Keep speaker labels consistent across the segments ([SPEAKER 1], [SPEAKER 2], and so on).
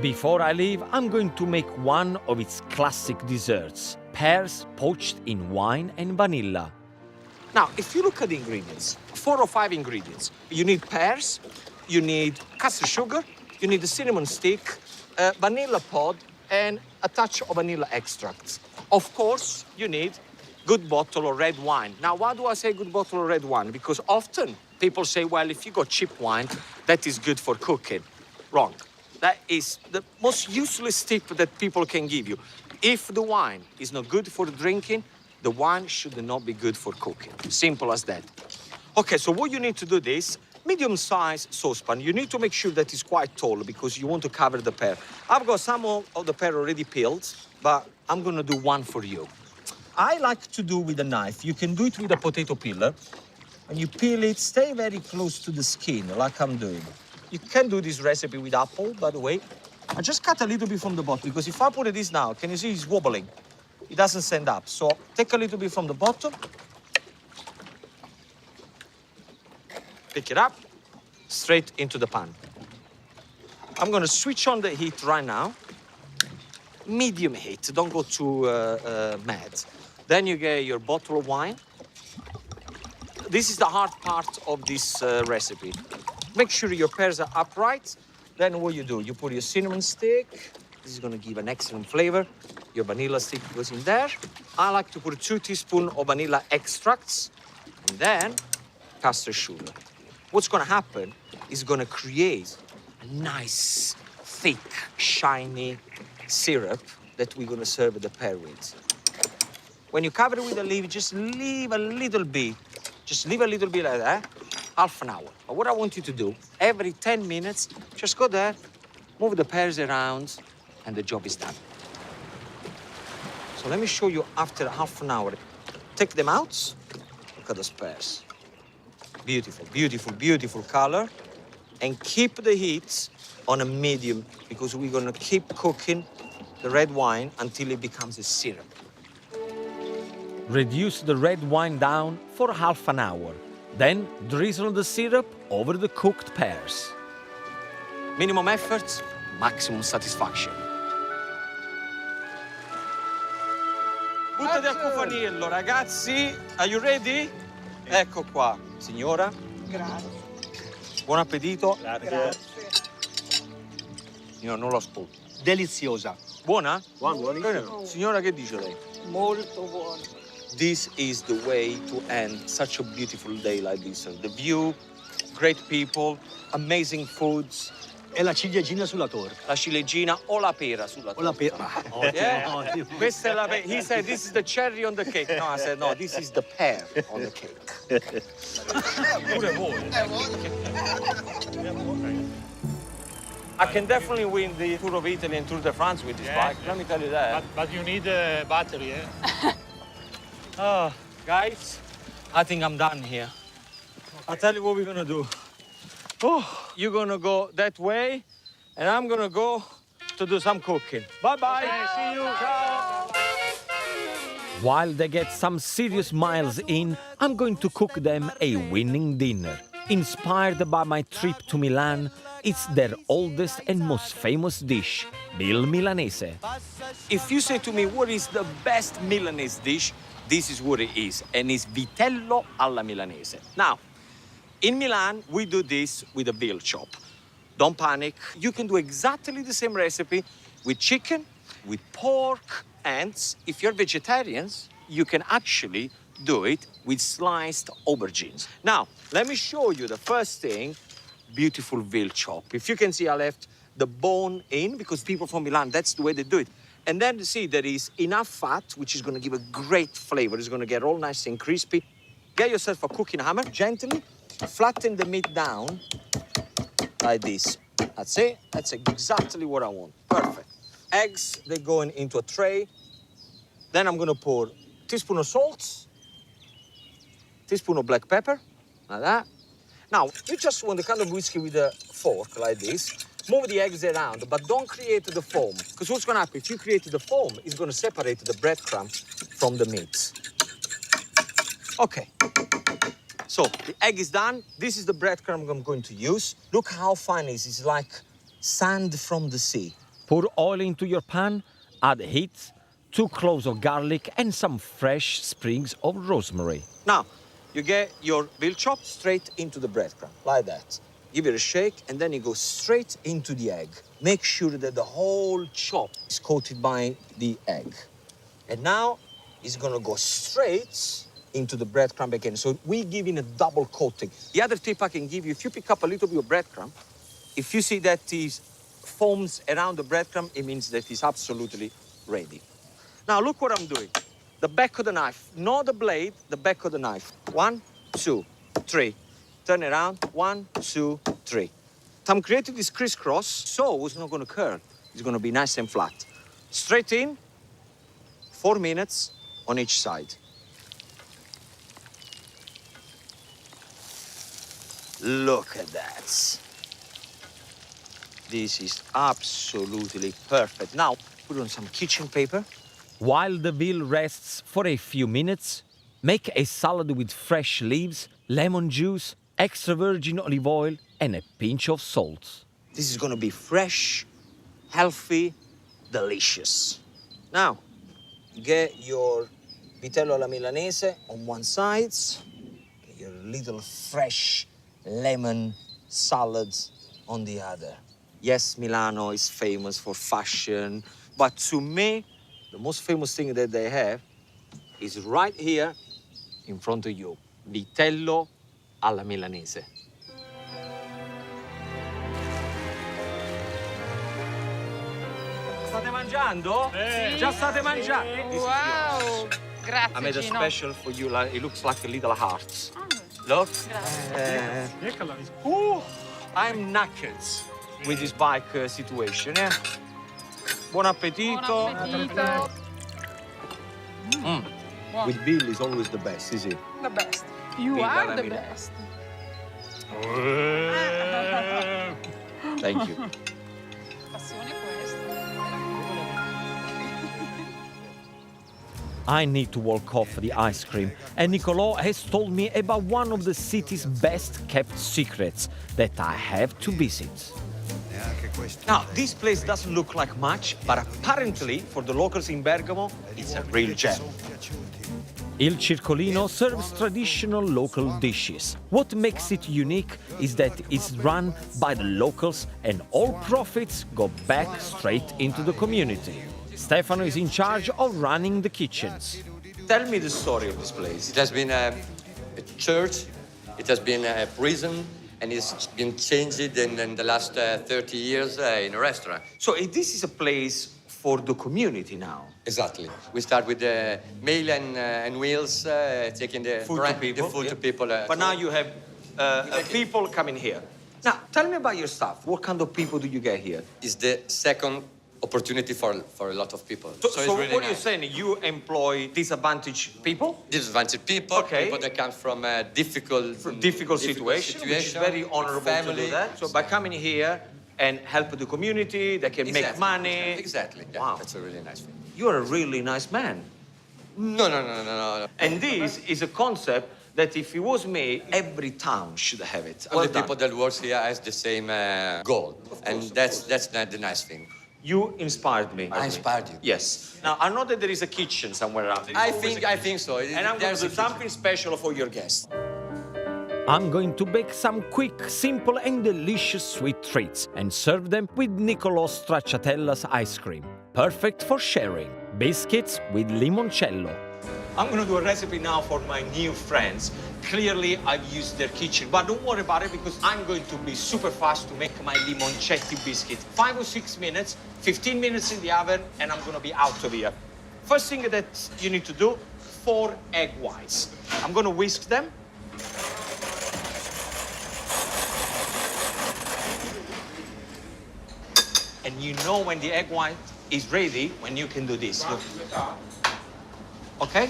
[SPEAKER 1] Before I leave, I'm going to make one of its classic desserts, pears poached in wine and vanilla.
[SPEAKER 2] Now, if you look at the ingredients, 4 or 5 ingredients. You need pears, you need caster sugar, you need a cinnamon stick, a vanilla pod, and a touch of vanilla extract. Of course, you need good bottle of red wine. Now, why do I say good bottle of red wine? Because often people say, well, if you got cheap wine, that is good for cooking. Wrong. That is the most useless tip that people can give you. If the wine is not good for drinking, the wine should not be good for cooking. Simple as that. Okay, so what you need to do is medium-sized saucepan. You need to make sure that it's quite tall because you want to cover the pear. I've got some of the pear already peeled, but I'm gonna do one for you. I like to do with a knife. You can do it with a potato peeler. When you peel it, stay very close to the skin, like I'm doing. You can do this recipe with apple, by the way. I just cut a little bit from the bottom because if I put this now, can you see it's wobbling? It doesn't stand up. So take a little bit from the bottom. Pick it up, straight into the pan. I'm gonna switch on the heat right now. Medium heat, don't go too mad. Then you get your bottle of wine. This is the hard part of this recipe. Make sure your pears are upright. Then what you do, you put your cinnamon stick. This is gonna give an excellent flavor. Your vanilla stick goes in there. I like to put 2 teaspoons of vanilla extracts and then caster sugar. What's gonna happen is gonna create a nice, thick, shiny syrup that we're gonna serve the pear with. When you cover it with a leaf, just leave a little bit. Just leave a little bit like that, half an hour. But what I want you to do, every 10 minutes, just go there, move the pears around, and the job is done. So let me show you after half an hour. Take them out. Look at those pears. Beautiful, beautiful, beautiful color. And keep the heat on a medium because we're gonna keep cooking the red wine until it becomes a syrup.
[SPEAKER 1] Reduce the red wine down for half an hour. Then drizzle the syrup over the cooked pears.
[SPEAKER 2] Minimum effort, maximum satisfaction. Buttati al cufaniello, ragazzi. Are you ready? Ecco qua, signora.
[SPEAKER 3] Grazie.
[SPEAKER 2] Buon appetito.
[SPEAKER 3] Grazie.
[SPEAKER 2] Io non lo ascolto.
[SPEAKER 3] Deliziosa.
[SPEAKER 2] Buona?
[SPEAKER 3] Buonissimo.
[SPEAKER 2] Signora, che dice lei?
[SPEAKER 3] Molto buono.
[SPEAKER 2] This is the way to end such a beautiful day like this. The view, great people, amazing foods.
[SPEAKER 3] E la ciliegina sulla torta.
[SPEAKER 2] La ciliegina o la pera sulla torta.
[SPEAKER 3] O la pera.
[SPEAKER 2] Yeah.
[SPEAKER 3] Ottimo.
[SPEAKER 2] Questa è la pera. He said, this is the cherry on the cake. No, I said, no, this is the pear on the cake. Pure voi. I can definitely win the Tour of Italy and Tour de France with this bike. Let me tell you that.
[SPEAKER 4] But you need a battery, eh?
[SPEAKER 2] Oh, guys, I think I'm done here. I'll tell you what we're gonna do. Oh, you're gonna go that way, and I'm gonna go to do some cooking. Bye-bye.
[SPEAKER 4] Okay, see you.
[SPEAKER 2] Ciao.
[SPEAKER 1] While they get some serious miles in, I'm going to cook them a winning dinner. Inspired by my trip to Milan, it's their oldest and most famous dish, Veal Milanese.
[SPEAKER 2] If you say to me, what is the best Milanese dish? This is what it is, and it's Vitello alla Milanese. Now, in Milan, we do this with a veal chop. Don't panic. You can do exactly the same recipe with chicken, with pork, and if you're vegetarians, you can actually do it with sliced aubergines. Now, let me show you the first thing, beautiful veal chop. If you can see, I left the bone in because people from Milan, that's the way they do it. And then see there is enough fat, which is gonna give a great flavor. It's gonna get all nice and crispy. Get yourself a cooking hammer, gently flatten the meat down like this. That's it, that's exactly what I want, perfect. Eggs, they're going into a tray. Then I'm gonna pour a teaspoon of salt, teaspoon of black pepper, like that. Now, you just want the kind of whiskey with a fork like this. Move the eggs around, but don't create the foam. Because what's gonna happen, if you create the foam, it's gonna separate the breadcrumb from the meat. Okay. So, the egg is done. This is the breadcrumb I'm going to use. Look how fine it is. It's like sand from the sea.
[SPEAKER 1] Pour oil into your pan, add heat, 2 cloves of garlic and some fresh sprigs of rosemary.
[SPEAKER 2] Now, you get your veal chop straight into the breadcrumb, like that. Give it a shake, and then you go straight into the egg. Make sure that the whole chop is coated by the egg. And now, it's gonna go straight into the breadcrumb again. So we give it a double coating. The other tip I can give you, if you pick up a little bit of breadcrumb, if you see that it foams around the breadcrumb, it means that it's absolutely ready. Now, look what I'm doing. The back of the knife, not the blade, the back of the knife. 1, 2, 3. Turn it around. 1, 2, 3. I'm creating this crisscross, so it's not gonna curl. It's gonna be nice and flat. Straight in, 4 minutes on each side. Look at that. This is absolutely perfect. Now, put on some kitchen paper.
[SPEAKER 1] While the veal rests for a few minutes, make a salad with fresh leaves, lemon juice, extra virgin olive oil, and a pinch of salt.
[SPEAKER 2] This is gonna be fresh, healthy, delicious. Now, get your Vitello alla Milanese on one side, get your little fresh lemon salad on the other. Yes, Milano is famous for fashion, but to me, the most famous thing that they have is right here in front of you. Vitello alla Milanese. State mangiando? Già state mangiando? This is
[SPEAKER 5] Wow,
[SPEAKER 2] yours.
[SPEAKER 5] grazie
[SPEAKER 2] I made a
[SPEAKER 5] Gino.
[SPEAKER 2] special for you. It looks like a little heart. Look. I'm knackered with this bike situation. Buon appetito.
[SPEAKER 5] Buon appetito.
[SPEAKER 2] With veal is always the best, is it?
[SPEAKER 5] The best. You
[SPEAKER 2] Veal
[SPEAKER 5] are
[SPEAKER 2] alla
[SPEAKER 5] the
[SPEAKER 2] Milano.
[SPEAKER 5] best.
[SPEAKER 2] Thank you.
[SPEAKER 5] Passione questa.
[SPEAKER 1] I need to walk off the ice cream, and Nicolò has told me about one of the city's best-kept secrets that I have to visit.
[SPEAKER 2] Now, this place doesn't look like much, but apparently, for the locals in Bergamo, it's a real gem.
[SPEAKER 1] Il Circolino serves traditional local dishes. What makes it unique is that it's run by the locals and all profits go back straight into the community. Stefano is in charge of running the kitchens.
[SPEAKER 2] Tell me the story of this place.
[SPEAKER 6] It has been a church, it has been a prison, and it's been changed in the last 30 years in a restaurant.
[SPEAKER 2] So this is a place for the community now.
[SPEAKER 6] Exactly. We start with the meal and wheels, taking the
[SPEAKER 2] Food
[SPEAKER 6] brand-
[SPEAKER 2] to people.
[SPEAKER 6] the food
[SPEAKER 2] yeah.
[SPEAKER 6] to people.
[SPEAKER 2] But now you have people coming here. Now, tell me about your staff. What kind of people do you get here?
[SPEAKER 6] It's the second opportunity for a lot of people.
[SPEAKER 2] So,
[SPEAKER 6] it's really
[SPEAKER 2] what
[SPEAKER 6] nice.
[SPEAKER 2] you're saying, you employ disadvantaged people?
[SPEAKER 6] Disadvantaged people,
[SPEAKER 2] Okay.
[SPEAKER 6] people that come from difficult
[SPEAKER 2] Situation, which is very honorable to do that. So by coming here and help the community, they can make money.
[SPEAKER 6] Exactly. Yeah,
[SPEAKER 2] Wow.
[SPEAKER 6] that's a really nice thing.
[SPEAKER 2] You're a really nice man.
[SPEAKER 6] No.
[SPEAKER 2] And this is a concept that if it was me, every town should have it.
[SPEAKER 6] All
[SPEAKER 2] Well
[SPEAKER 6] the
[SPEAKER 2] done.
[SPEAKER 6] people that work here has the same goal, and that's the nice thing.
[SPEAKER 2] You inspired me.
[SPEAKER 6] I inspired you.
[SPEAKER 2] Yes. Now, I know that there is a kitchen somewhere around. There's
[SPEAKER 6] I
[SPEAKER 2] always
[SPEAKER 6] think
[SPEAKER 2] a kitchen.
[SPEAKER 6] so.
[SPEAKER 2] And I'm going
[SPEAKER 6] There's
[SPEAKER 2] to
[SPEAKER 6] a
[SPEAKER 2] do
[SPEAKER 6] kitchen.
[SPEAKER 2] something special for your guests.
[SPEAKER 1] I'm going to bake some quick, simple and delicious sweet treats and serve them with Nicolò Stracciatella's ice cream. Perfect for sharing. Biscuits with limoncello.
[SPEAKER 2] I'm going to do a recipe now for my new friends. Clearly, I've used their kitchen, but don't worry about it because I'm going to be super fast to make my limoncello biscuit. 5 or 6 minutes, 15 minutes in the oven, and I'm going to be out of here. First thing that you need to do, 4 egg whites. I'm going to whisk them. And you know when the egg white is ready, when you can do this. Look. Okay?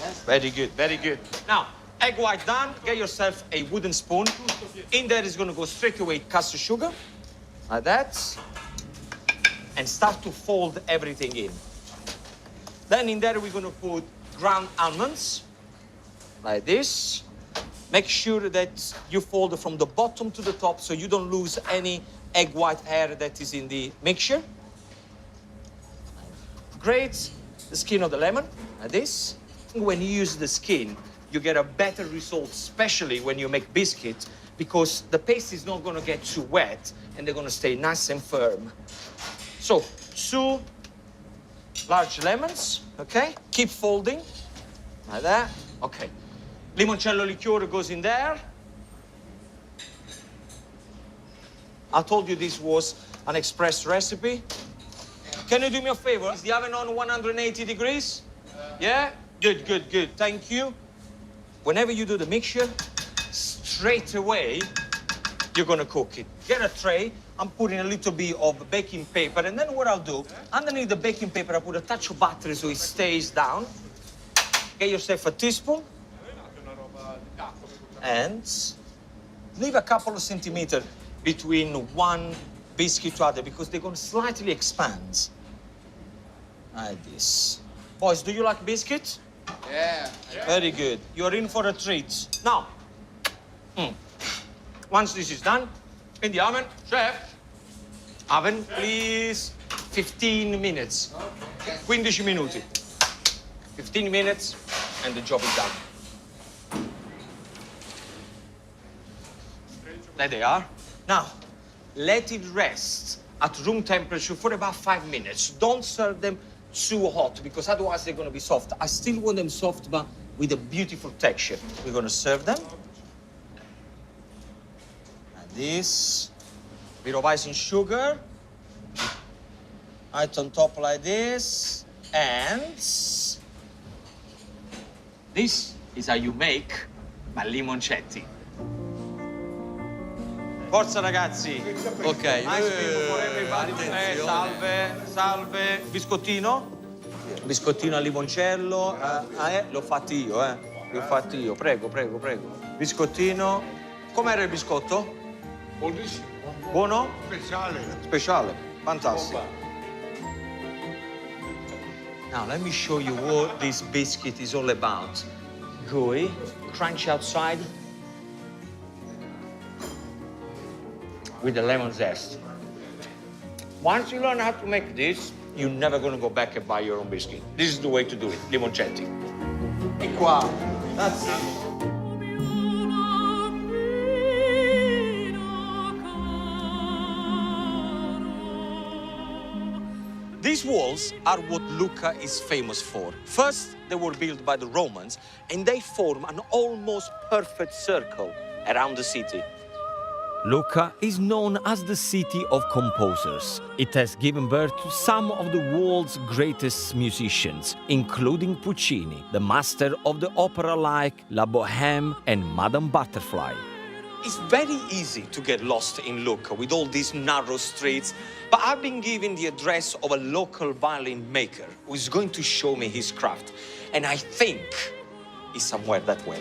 [SPEAKER 2] Yes. Very good, very good. Now, egg white done, get yourself a wooden spoon. In there is gonna go straight away caster sugar, like that. And start to fold everything in. Then in there we're gonna put ground almonds, like this. Make sure that you fold from the bottom to the top so you don't lose any egg white hair that is in the mixture. grate the skin of the lemon, like this. When you use the skin, you get a better result, especially when you make biscuit, because the paste is not gonna get too wet and they're gonna stay nice and firm. So, 2 large lemons, okay? Keep folding, like that, okay. Limoncello liqueur goes in there. I told you this was an express recipe. Can you do me a favor? Is the oven on 180 degrees? Yeah? Good, good, good. Thank you. Whenever you do the mixture, straight away, you're gonna cook it. Get a tray. I'm putting a little bit of baking paper, and then what I'll do, underneath the baking paper, I put a touch of butter so it stays down. Get yourself a teaspoon. And leave a couple of centimeters between one biscuit to other because they're gonna slightly expand. Like this. Boys, do you like biscuit?
[SPEAKER 6] Yeah.
[SPEAKER 2] Very good. You're in for a treat. Now, once this is done, in the oven, chef. Oven, please. 15 minutes. 15 minuti. 15 minutes, and the job is done. There they are. Now, let it rest at room temperature for about 5 minutes. Don't serve them too hot because otherwise they're gonna be soft. I still want them soft, but with a beautiful texture. We're gonna serve them. Like this. Bit of icing sugar. Right on top like this. And this is how you make my limoncetti. Forza ragazzi.
[SPEAKER 6] Ok.
[SPEAKER 2] Ice cream for everybody. Salve, salve. Biscottino? Biscottino al limoncello. L'ho fatti io, L'ho fatti io. Prego, prego, prego. Biscottino. Com'era il biscotto?
[SPEAKER 4] Buonissimo.
[SPEAKER 2] Buono?
[SPEAKER 4] Speciale.
[SPEAKER 2] Speciale. Fantastico. Now, let me show you what this biscuit is all about. Gooey, crunchy outside, with the lemon zest. Once you learn how to make this, you're never gonna go back and buy your own biscuit. This is the way to do it, limoncetti. E qua. That's it. These walls are what Lucca is famous for. First, they were built by the Romans, and they form an almost perfect circle around the city.
[SPEAKER 1] Lucca is known as the city of composers. It has given birth to some of the world's greatest musicians, including Puccini, the master of the opera like La Bohème and Madame Butterfly.
[SPEAKER 2] It's very easy to get lost in Lucca with all these narrow streets, but I've been given the address of a local violin maker who is going to show me his craft, and I think he's somewhere that way.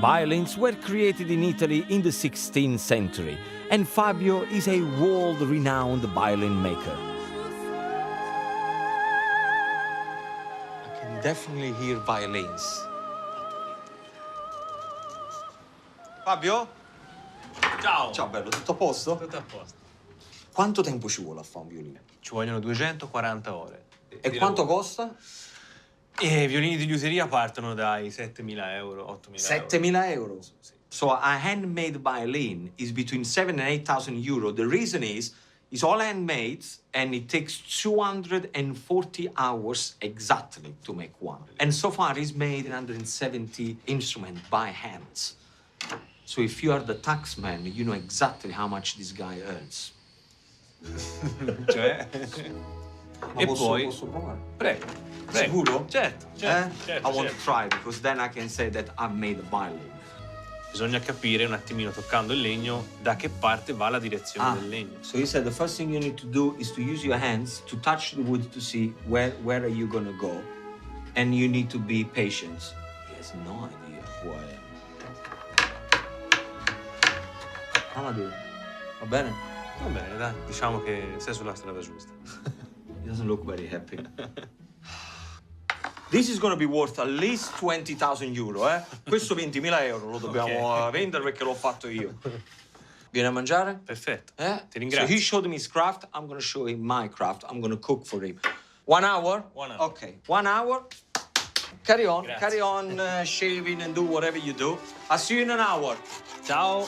[SPEAKER 1] Violins were created in Italy in the 16th century, and Fabio is a world-renowned violin maker.
[SPEAKER 2] I can definitely hear violins. Fabio?
[SPEAKER 7] Ciao!
[SPEAKER 2] Ciao bello, tutto a posto?
[SPEAKER 7] Tutto a posto.
[SPEAKER 2] Quanto tempo ci vuole a fare un violino?
[SPEAKER 7] Ci vogliono 240 ore.
[SPEAKER 2] E quanto costa?
[SPEAKER 7] E i violini di liuteria partono dai 7.000 euro, 8.000 euro.
[SPEAKER 2] 7.000 euro?
[SPEAKER 7] Sì.
[SPEAKER 2] So a handmade violin is between 7,000 and 8,000 euro. The reason is, it's all handmade and it takes 240 hours exactly to make one. And so far, he's made 170 instruments by hand. So if you are the taxman, you know exactly how much this guy earns.
[SPEAKER 7] Cioè? E poi...
[SPEAKER 2] Posso provare?
[SPEAKER 7] Prego.
[SPEAKER 2] Sicuro?
[SPEAKER 7] Certo, certo.
[SPEAKER 2] I want to try because then I can say that I've made a violin.
[SPEAKER 7] Bisogna capire un attimino, toccando il legno, da che parte va la direzione del legno.
[SPEAKER 2] So he said the first thing you need to do is to use your hands to touch the wood to see where are you going to go. And you need to be patient. He has no idea who I am. How am I doing? Va bene?
[SPEAKER 7] Va bene, dai, diciamo che sei sulla strada giusta.
[SPEAKER 2] He doesn't look very happy. This is going to be worth at least 20,000 euro, Questo 20.000 euro lo dobbiamo vendere perché l'ho fatto io. Vieni a mangiare?
[SPEAKER 7] Perfetto.
[SPEAKER 2] Eh?
[SPEAKER 7] Ti ringrazio.
[SPEAKER 2] So he showed me his craft, I'm going to show him my craft. I'm going to cook for him. 1 hour?
[SPEAKER 7] 1 hour.
[SPEAKER 2] Okay, 1 hour. Carry on,
[SPEAKER 7] Grazie.
[SPEAKER 2] carry on shaving and do whatever you do. I'll see you in an hour.
[SPEAKER 7] Ciao!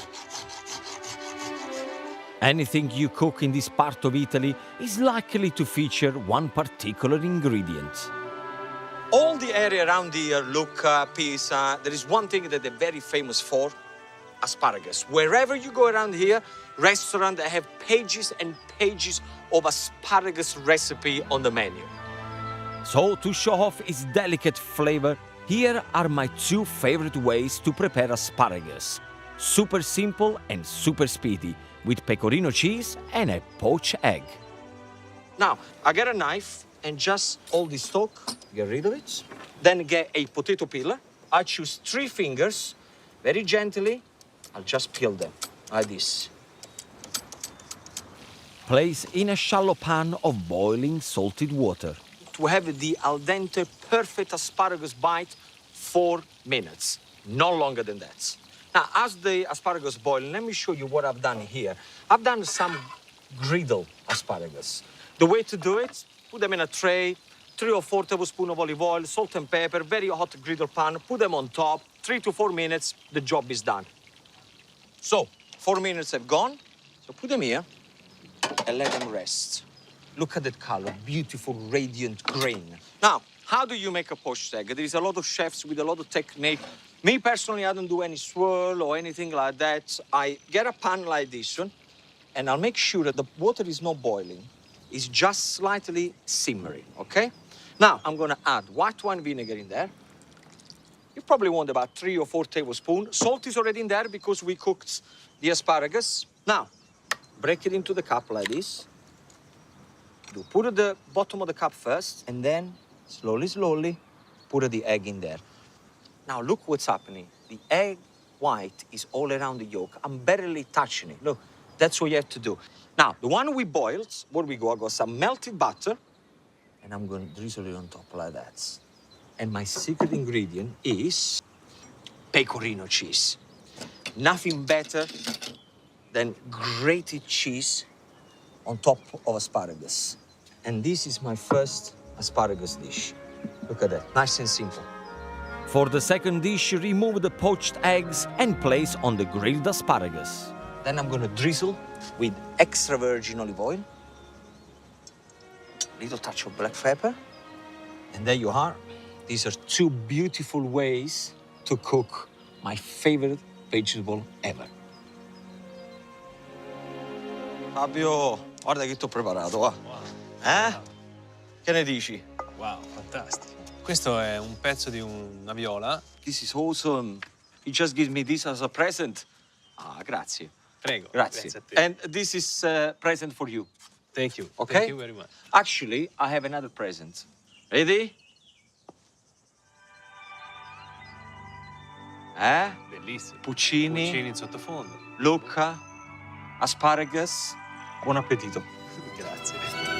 [SPEAKER 1] Anything you cook in this part of Italy is likely to feature one particular ingredient.
[SPEAKER 2] All the area around here, Lucca, Pisa, there is one thing that they're very famous for, asparagus. Wherever you go around here, restaurants that have pages and pages of asparagus recipe on the menu.
[SPEAKER 1] So, to show off its delicate flavor, here are my two favorite ways to prepare asparagus. Super simple and super speedy, with pecorino cheese and a poached egg.
[SPEAKER 2] Now, I get a knife and just all the stalk, get rid of it. Then get a potato peeler. I choose 3 fingers, very gently. I'll just peel them, like this.
[SPEAKER 1] Place in a shallow pan of boiling salted water.
[SPEAKER 2] To have the al dente perfect asparagus bite, 4 minutes, no longer than that. Now, as the asparagus boil, let me show you what I've done here. I've done some griddle asparagus. The way to do it, put them in a tray, 3 or 4 tablespoons of olive oil, salt and pepper, very hot griddle pan, put them on top, 3 to 4 minutes, the job is done. So, 4 minutes have gone, so put them here and let them rest. Look at that color, beautiful, radiant green. Now, how do you make a poached egg? There is a lot of chefs with a lot of technique. Me, personally, I don't do any swirl or anything like that. I get a pan like this one, and I'll make sure that the water is not boiling. It's just slightly simmering, okay? Now, I'm gonna add white wine vinegar in there. You probably want about 3 or 4 tablespoons. Salt is already in there because we cooked the asparagus. Now, break it into the cup like this. You put at the bottom of the cup first, and then slowly, slowly, put the egg in there. Now, look what's happening. The egg white is all around the yolk. I'm barely touching it. Look, that's what you have to do. Now, the one we boiled, where we go, I got some melted butter, and I'm going to drizzle it on top like that. And my secret ingredient is pecorino cheese. Nothing better than grated cheese on top of asparagus. And this is my first asparagus dish. Look at that, nice and simple.
[SPEAKER 1] For the second dish, remove the poached eggs and place on the grilled asparagus.
[SPEAKER 2] Then I'm gonna drizzle with extra virgin olive oil, little touch of black pepper, and there you are. These are 2 beautiful ways to cook my favorite vegetable ever. Fabio, guarda che t'ho preparato, va. Eh? Che ne dici?
[SPEAKER 7] Wow, fantastico. Questo è un pezzo di una viola.
[SPEAKER 2] This is awesome. He just gives me this as a present. Ah, grazie.
[SPEAKER 7] Prego.
[SPEAKER 2] Grazie.
[SPEAKER 7] Grazie a te.
[SPEAKER 2] And this is a present for you.
[SPEAKER 7] Thank you.
[SPEAKER 2] Okay?
[SPEAKER 7] Thank you very much.
[SPEAKER 2] Actually, I have another present. Ready?
[SPEAKER 7] Bellissimo.
[SPEAKER 2] Puccini,
[SPEAKER 7] Puccini in sottofondo.
[SPEAKER 2] Lucca, asparagus. Buon appetito.
[SPEAKER 7] Grazie.